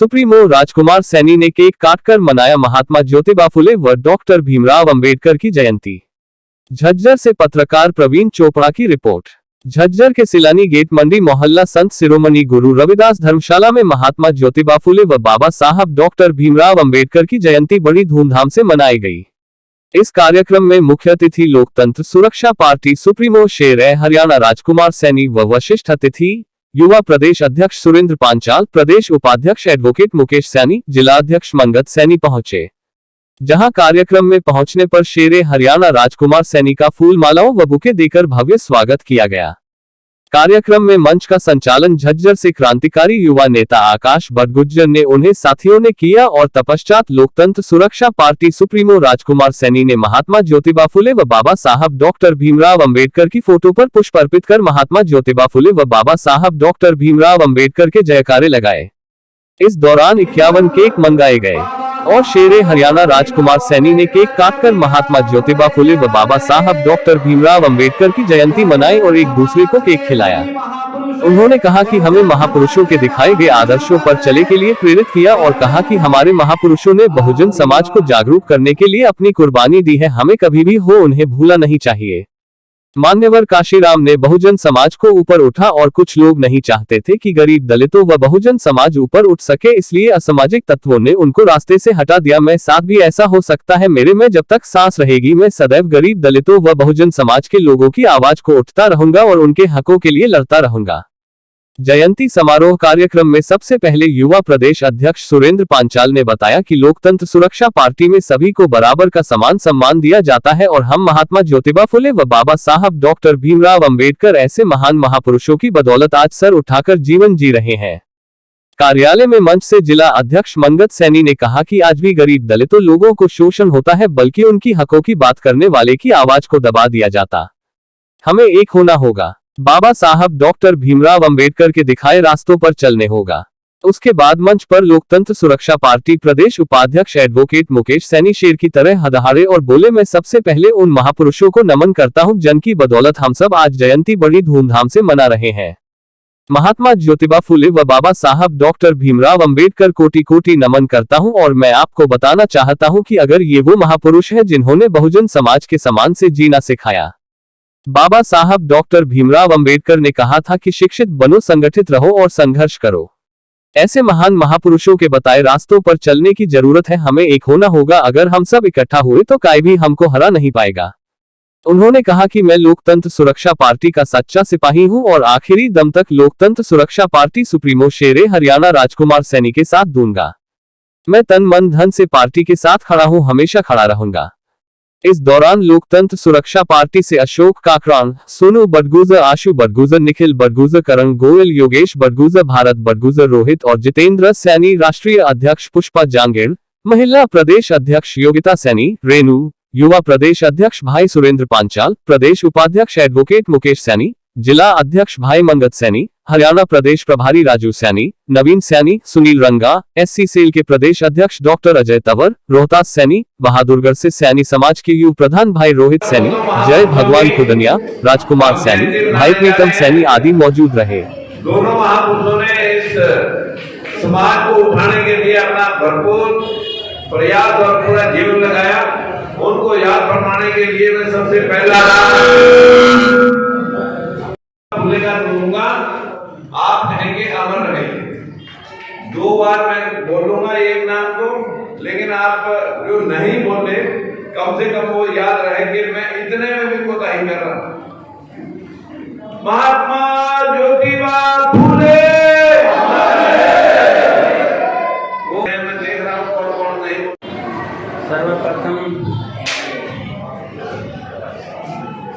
Supremo Rajkumar Saini ने cake काटकर मनाया महात्मा ज्योतिबा फुले व डॉक्टर भीमराव अंबेडकर की जयंती। झज्जर से पत्रकार प्रवीण चोपड़ा की रिपोर्ट। झज्जर के सिलानी गेट मंडी मोहल्ला संत शिरोमणि गुरु रविदास धर्मशाला में महात्मा ज्योतिबा फुले व बाबा साहब डॉक्टर भीमराव अंबेडकर की जयंती बड़ी धूमधाम से मनाई गई। इस कार्यक्रम में मुख्य अतिथि लोकतंत्र सुरक्षा पार्टी सुप्रीमो शेर हरियाणा राजकुमार सैनी व वरिष्ठ अतिथि युवा प्रदेश अध्यक्ष सुरेंद्र पांचाल, प्रदेश उपाध्यक्ष एडवोकेट मुकेश सैनी, जिला अध्यक्ष मंगत सैनी पहुंचे। जहां कार्यक्रम में पहुंचने पर शेर हरियाणा राजकुमार सैनी का फूल मालाओं व बुके देकर भव्य स्वागत किया गया। कार्यक्रम में मंच का संचालन झज्जर से क्रांतिकारी युवा नेता आकाश बड़गुज्जर ने उन्हें साथियों ने किया और तत्पश्चात लोकतंत्र सुरक्षा पार्टी सुप्रीमो राजकुमार सैनी ने महात्मा ज्योतिबा फुले व बाबा साहब डॉक्टर भीमराव अंबेडकर की फोटो पर पुष्प अर्पित कर महात्मा ज्योतिबा फुले व बाबा साहब डॉक्टर भीमराव अंबेडकर के जयकारे लगाए। इस दौरान 51 केक मंगाए गए और शेर हरियाणा राजकुमार सैनी ने केक काटकर महात्मा ज्योतिबा फुले व बाबा साहब डॉक्टर भीमराव अंबेडकर की जयंती मनाई और एक दूसरे को केक खिलाया। उन्होंने कहा कि हमें महापुरुषों के दिखाए गए आदर्शों पर चलने के लिए प्रेरित किया और कहा कि हमारे महापुरुषों ने बहुजन समाज को जागरूक करने के लिए अपनी कुर्बानी दी है, हमें कभी भी हो उन्हें भूलना नहीं चाहिए। मान्यवर काशीराम ने बहुजन समाज को ऊपर उठा और कुछ लोग नहीं चाहते थे कि गरीब दलितों व बहुजन समाज ऊपर उठ सके, इसलिए असामाजिक तत्वों ने उनको रास्ते से हटा दिया। मैं साथ भी ऐसा हो सकता है, मेरे में जब तक सांस रहेगी मैं सदैव गरीब दलितों व बहुजन समाज के लोगों की आवाज को उठता रहूंगा और उनके हकों के लिए लड़ता रहूंगा। जयंती समारोह कार्यक्रम में सबसे पहले युवा प्रदेश अध्यक्ष सुरेंद्र पांचाल ने बताया कि लोकतंत्र सुरक्षा पार्टी में सभी को बराबर का समान सम्मान दिया जाता है और हम महात्मा ज्योतिबा फुले व बाबा साहब डॉक्टर भीमराव अंबेडकर ऐसे महान महापुरुषों की बदौलत आज सर उठाकर जीवन जी रहे हैं। कार्यालय में मंच से जिला अध्यक्ष मंगत सैनी ने कहा कि आज भी गरीब दलितों लोगों को शोषण होता है, बल्कि उनकी हकों की बात करने वाले की आवाज को दबा दिया जाता। हमें एक होना होगा, बाबा साहब डॉक्टर भीमराव अंबेडकर के दिखाए रास्तों पर चलने होगा। उसके बाद मंच पर लोकतंत्र सुरक्षा पार्टी प्रदेश उपाध्यक्ष एडवोकेट मुकेश सैनी शेर की तरह हदहारे और बोले, मैं सबसे पहले उन महापुरुषों को नमन करता हूं जिनकी बदौलत हम सब आज जयंती बड़ी धूमधाम से मना रहे हैं। महात्मा ज्योतिबा फुले व बाबा साहब डॉक्टर भीमराव अंबेडकर कोटि कोटि नमन करता हूं और मैं आपको बताना चाहता हूं कि अगर ये वो महापुरुष है जिन्होंने बहुजन समाज के समान से जीना सिखाया। बाबा साहब डॉक्टर भीमराव अंबेडकर ने कहा था कि शिक्षित बनो, संगठित रहो और संघर्ष करो। ऐसे महान महापुरुषों के बताए रास्तों पर चलने की जरूरत है, हमें एक होना होगा। अगर हम सब इकट्ठा हुए तो कोई भी हमको हरा नहीं पाएगा। उन्होंने कहा कि मैं लोकतंत्र सुरक्षा पार्टी का सच्चा सिपाही हूं और आखिरी दम तक लोकतंत्र सुरक्षा पार्टी सुप्रीमो शेर हरियाणा राजकुमार सैनी के साथ दूंगा। मैं तन मन धन से पार्टी के साथ खड़ा हूं, हमेशा खड़ा रहूंगा। इस दौरान लोकतंत्र सुरक्षा पार्टी से अशोक काकरान, सोनू बड़गुजर, आशु बड़गुजर, निखिल बड़गुजर, करण गोयल, योगेश बड़गुजर, भारत बड़गुजर, रोहित और जितेंद्र सैनी, राष्ट्रीय अध्यक्ष पुष्पा जांगीर, महिला प्रदेश अध्यक्ष योगिता सैनी, रेणु, युवा प्रदेश अध्यक्ष भाई सुरेंद्र पांचाल, प्रदेश उपाध्यक्ष एडवोकेट मुकेश सैनी, जिला अध्यक्ष भाई मंगत सैनी, हरियाणा प्रदेश प्रभारी राजू सैनी, नवीन सैनी, सुनील रंगा, एससी सेल के प्रदेश अध्यक्ष डॉक्टर अजय तंवर, रोहतास सैनी, बहादुरगढ़ से सैनी समाज के युवा प्रधान भाई रोहित सैनी, जय भगवान खुदनिया, राजकुमार सैनी, भाई प्रीतम सैनी आदि मौजूद रहे। दोनों महापुरुषों ने इस समाज को उठाने के लिए अपना भरपूर प्रयास और पूरा जीवन लगाया। उनको याद फरमाने के लिए मैं सबसे पहला दूंगा, आप कहेंगे अमर रहेंगे। 2 बार मैं बोलूंगा एक नाम को, लेकिन आप जो नहीं बोले कम से कम वो याद रहे कि मैं इतने में भी कोताही कर रहा हूं। महात्मा ज्योतिबा फुले, वो मैं देख रहा हूं कौन नहीं।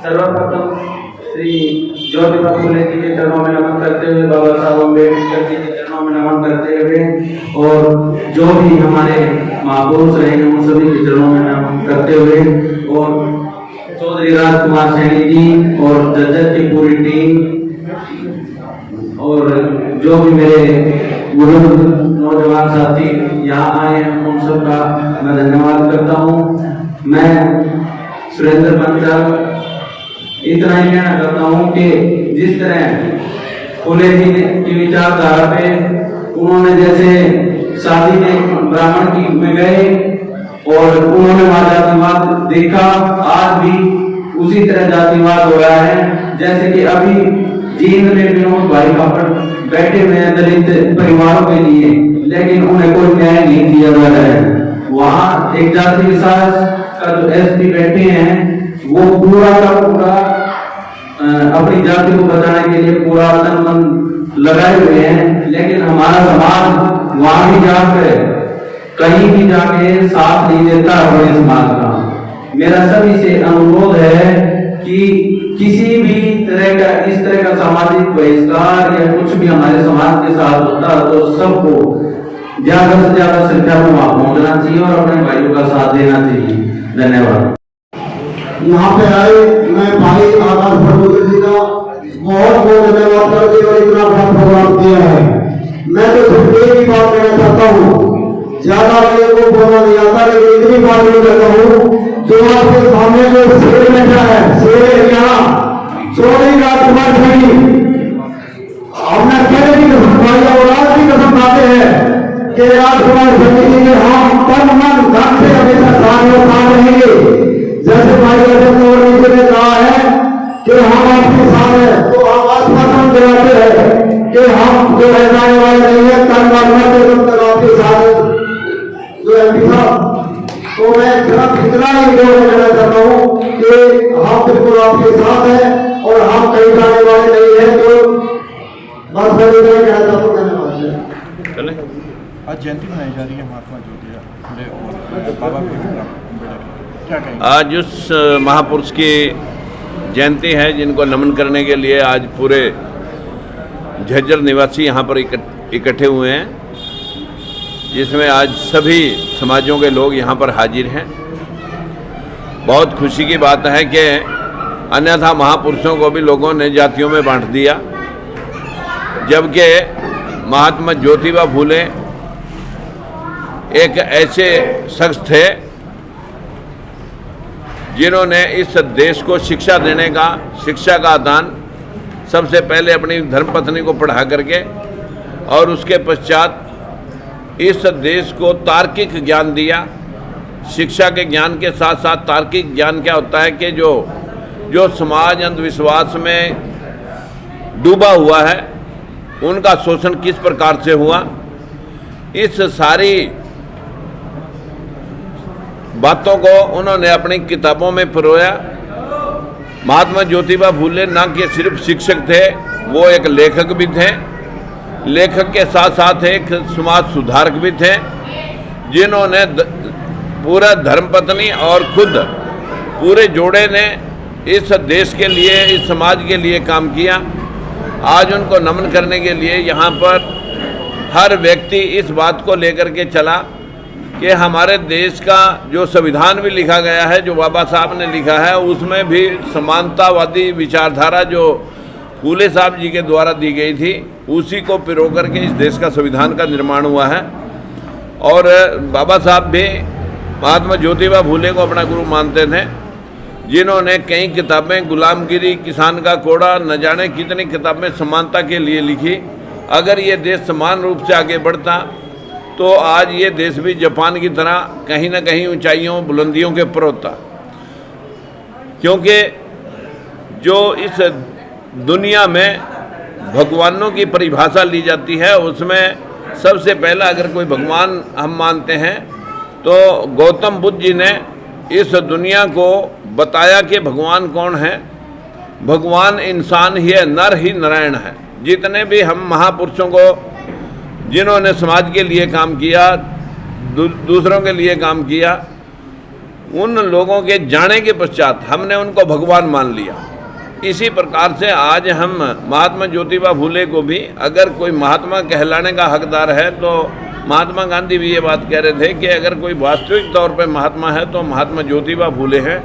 सर्वप्रथम श्री ज्योतिबा फुले जी के चरणों में नमन करते हुए, बाबा साहब अम्बेडकर जी के चरणों में नमन करते हुए और जो भी हमारे महापुरुष रहे हैं उन सभी के चरणों में नमन करते हुए और चौधरी राजकुमार सैनी जी और जज्जर की पूरी टीम और जो भी मेरे गुरु नौजवान साथी यहाँ आए हैं उन सबका मैं धन्यवाद करता हूँ। मैं सुरेंद्र पांचाल इतना ही कहना चाहता हूँ कि जिस तरह फुले जी की विचारधारा पे उन्होंने जैसे शादी में ब्राह्मण की में गए और उन्होंने वहां जातिवाद देखा। आज भी उसी तरह जातिवाद हो रहा है। जैसे कि अभी जींद में विनोद भाई पापड़ बैठे हुए हैं दलित परिवारों के लिए, लेकिन उन्हें कोई न्याय नहीं दिया जा रहा है। वहाँ एक जाति विकास का जो एसपी बैठे हैं वो पूरा का पूरा अपनी जाति को बचाने के लिए पूरा तन मन लगाए हुए हैं, लेकिन हमारा समाज वहां भी जाकर कहीं भी जाके साथ नहीं देता अपने समाज का। मेरा सभी से अनुरोध है कि किसी भी तरह का इस तरह का सामाजिक बहिष्कार या कुछ भी हमारे समाज के साथ होता तो सबको ज्यादा से ज्यादा संख्या में वहां पहुंचना चाहिए और अपने भाइयों का साथ देना चाहिए। धन्यवाद। यहाँ पे आए मैं भाई आकाश भट्ट जी का बहुत बहुत धन्यवाद करते और इतना बड़ा प्रोग्राम किया है। मैं तो सिर्फ एक ही बात कहना चाहता हूँ, ज्यादा मेरे को बोलना नहीं आता, लेकिन इतनी बात नहीं कहता हूँ, जो आपके सामने जो शेर बैठा है, शेर यहाँ चौधरी राजकुमार सैनी, हमने पहले की कसम खाई और आज की कसम खाते हैं कि राजकुमार सैनी जी के हम तन मन धन से हमेशा साथ और साथ रहेंगे। जैसे भाई नीचे ने कहा है कि हम आपके साथ हैं, तो हम आश्वासन दिलाते हैं कि हम जो रह जाने वाले नहीं है, तन मन तब तक आपके साथ जो एमपी साहब। तो मैं सिर्फ इतना ही कहना चाहता हूँ कि हम बिल्कुल आपके साथ हैं और हम कहीं जाने वाले नहीं है। तो बस मैं इतना कहना चाहता हूँ। धन्यवाद। आज जयंती मनाई जा रही है महात्मा ज्योतिबा फुले और बाबा भीमराव अम्बेडकर की, क्या कहेंगे? आज उस महापुरुष की जयंती है जिनको नमन करने के लिए आज पूरे झज्जर निवासी यहाँ पर इकट्ठे हुए हैं, जिसमें आज सभी समाजों के लोग यहाँ पर हाजिर हैं। बहुत खुशी की बात है कि अन्यथा महापुरुषों को भी लोगों ने जातियों में बांट दिया, जबकि महात्मा ज्योतिबा फुले एक ऐसे शख्स थे जिन्होंने इस देश को शिक्षा देने का, शिक्षा का दान सबसे पहले अपनी धर्मपत्नी को पढ़ा करके और उसके पश्चात इस देश को तार्किक ज्ञान दिया। शिक्षा के ज्ञान के साथ साथ तार्किक ज्ञान क्या होता है कि जो समाज अंधविश्वास में डूबा हुआ है उनका शोषण किस प्रकार से हुआ, इस सारी बातों को उन्होंने अपनी किताबों में पिरोया। महात्मा ज्योतिबा फुले न कि सिर्फ शिक्षक थे, वो एक लेखक भी थे। लेखक के साथ साथ एक समाज सुधारक भी थे, जिन्होंने पूरा धर्मपत्नी और खुद पूरे जोड़े ने इस देश के लिए, इस समाज के लिए काम किया। आज उनको नमन करने के लिए यहाँ पर हर व्यक्ति इस बात को लेकर के चला कि हमारे देश का जो संविधान भी लिखा गया है, जो बाबा साहब ने लिखा है, उसमें भी समानतावादी विचारधारा जो फूले साहब जी के द्वारा दी गई थी, उसी को पिरो करके इस देश का संविधान का निर्माण हुआ है। और बाबा साहब भी महात्मा ज्योतिबा फुले को अपना गुरु मानते थे, जिन्होंने कई किताबें गुलामगिरी, किसान का कोड़ा, न जाने कितनी किताबें समानता के लिए लिखी। अगर ये देश समान रूप से आगे बढ़ता तो आज ये देश भी जापान की तरह कहीं ना कहीं ऊंचाइयों, बुलंदियों के ऊपर होता, क्योंकि जो इस दुनिया में भगवानों की परिभाषा ली जाती है उसमें सबसे पहला अगर कोई भगवान हम मानते हैं तो गौतम बुद्ध जी ने इस दुनिया को बताया कि भगवान कौन है। भगवान इंसान ही है, नर ही नारायण है। जितने भी हम महापुरुषों को, जिन्होंने समाज के लिए काम किया, दूसरों के लिए काम किया, उन लोगों के जाने के पश्चात हमने उनको भगवान मान लिया। इसी प्रकार से आज हम महात्मा ज्योतिबा फुले को भी अगर कोई महात्मा कहलाने का हकदार है तो महात्मा गांधी भी ये बात कह रहे थे कि अगर कोई वास्तविक तौर पर महात्मा है तो महात्मा ज्योतिबा फुले हैं,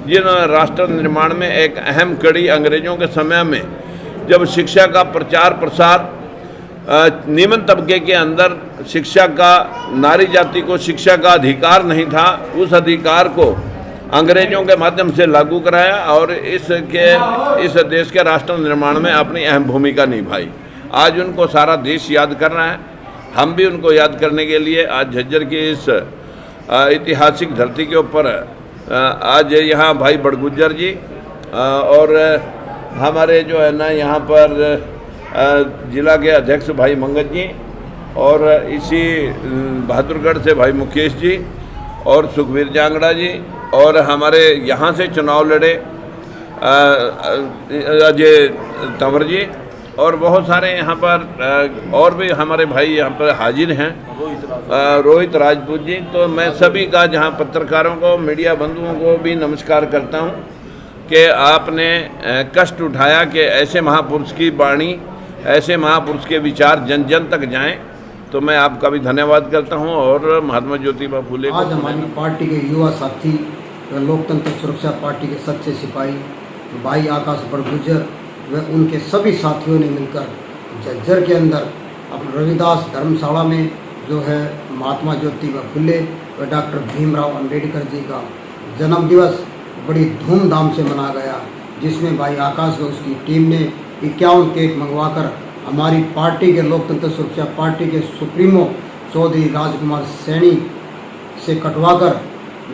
जिन्होंने राष्ट्र निर्माण में एक अहम कड़ी अंग्रेजों के समय में जब शिक्षा का प्रचार प्रसार, निम्न तबके के अंदर शिक्षा का, नारी जाति को शिक्षा का अधिकार नहीं था, उस अधिकार को अंग्रेजों के माध्यम से लागू कराया और इस देश के राष्ट्र निर्माण में अपनी अहम भूमिका निभाई। आज उनको सारा देश याद कर रहा है। हम भी उनको याद करने के लिए आज झज्जर की इस ऐतिहासिक धरती के ऊपर आज यहाँ भाई बड़गुज्जर जी और हमारे जो है ना यहाँ पर जिला के अध्यक्ष भाई मंगत जी और इसी बहादुरगढ़ से भाई मुकेश जी और सुखवीर जांगड़ा जी और हमारे यहाँ से चुनाव लड़े अजय तंवर जी और बहुत सारे यहाँ पर और भी हमारे भाई यहाँ पर हाजिर हैं, रोहित राजपूत जी। तो मैं सभी का जहाँ पत्रकारों को, मीडिया बंधुओं को भी नमस्कार करता हूँ कि आपने कष्ट उठाया कि ऐसे महापुरुष की वाणी, ऐसे महापुरुष के विचार जन जन तक जाएं। तो मैं आपका भी धन्यवाद करता हूं और महात्मा ज्योतिबा फुले आज हमारी पार्टी के युवा साथी, लोकतंत्र सुरक्षा पार्टी के सच्चे सिपाही भाई आकाश बड़गुज्जर व उनके सभी साथियों ने मिलकर झज्जर के अंदर अपने रविदास धर्मशाला में जो है महात्मा ज्योतिबा फुले व डॉक्टर भीमराव अंबेडकर जी का जन्म दिवस बड़ी धूमधाम से मनाया गया, जिसमें भाई आकाश व उसकी टीम ने 51 केक मंगवाकर हमारी पार्टी के लोकतंत्र सुरक्षा पार्टी के सुप्रीमो चौधरी राजकुमार सैनी से कटवाकर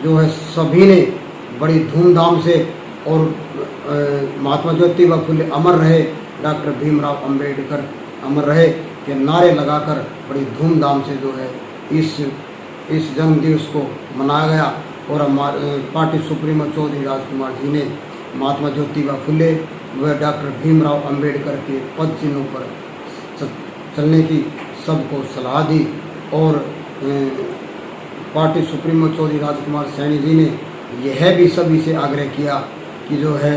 जो है सभी ने बड़ी धूमधाम से और महात्मा ज्योतिबा फुले अमर रहे, डॉक्टर भीमराव अंबेडकर अमर रहे के नारे लगाकर बड़ी धूमधाम से जो है इस जन्म दिवस को मनाया गया। और हमारे पार्टी सुप्रीमो चौधरी राजकुमार जी ने महात्मा ज्योतिबा फुले व डॉक्टर भीमराव अंबेडकर के पद चिन्हों पर चलने की सबको सलाह दी। और पार्टी सुप्रीमो चौधरी राजकुमार सैनी जी ने यह भी सभी से आग्रह किया कि जो है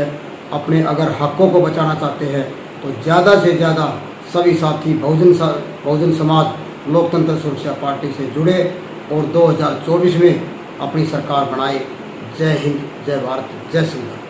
अपने अगर हकों को बचाना चाहते हैं तो ज़्यादा से ज़्यादा सभी साथी बहुजन समाज लोकतंत्र सुरक्षा पार्टी से जुड़े और 2024 में अपनी सरकार बनाए। जय हिंद, जय भारत, जय संविधान।